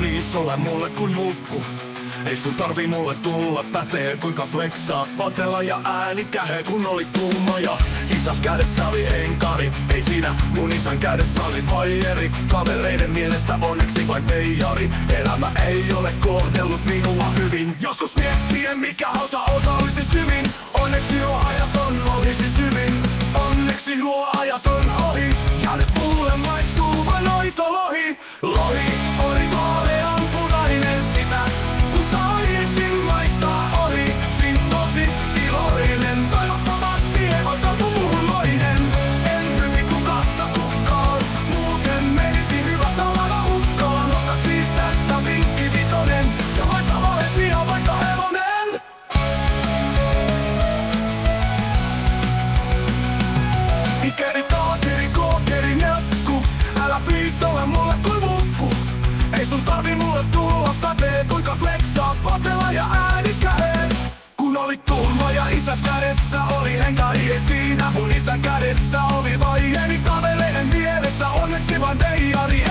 please ole mulle kuin mulkku. Ei sun tarvii mulle tulla, pätee kuinka flexaat vatella ja ääni kähe kun oli tuuma. Ja isas kädessä oli henkari, ei siinä mun isän kädessä oli vaijeri. Kavereiden mielestä onneksi vain veijari, elämä ei ole kohdellut minua hyvin. Joskus miettien mikä hauta olisi syvin, onneksi nuo ajat on ohisi syvin. Onneksi nuo ajat on ohi, ja nyt mulle maistuu vain noitolohi. Lohi oli vaaleanpunainen sitä, kun saisin maistaa olisin tosi iloinen. Toivottavasti ei ottautu muuhun loinen, en hypi kun kastatukkaan. Muuten menisi hyvä talava hukkaan. Ota siis tästä vinkki vitonen, ja maista lohen sijaan vaikka hevonen. Ikeri taakeri kookeri nelkku, älä please ole mulle kuin mulkku. Ei sun tarvi mulle tulla, pätee kuinka flexaat vatella ja ääni käheen. Kun oli tuuma ja isäs kädessä oli henkari, ei siinä mun isän kädessä oli vaieni. Kavereiden mielestä onneksi vain veijari.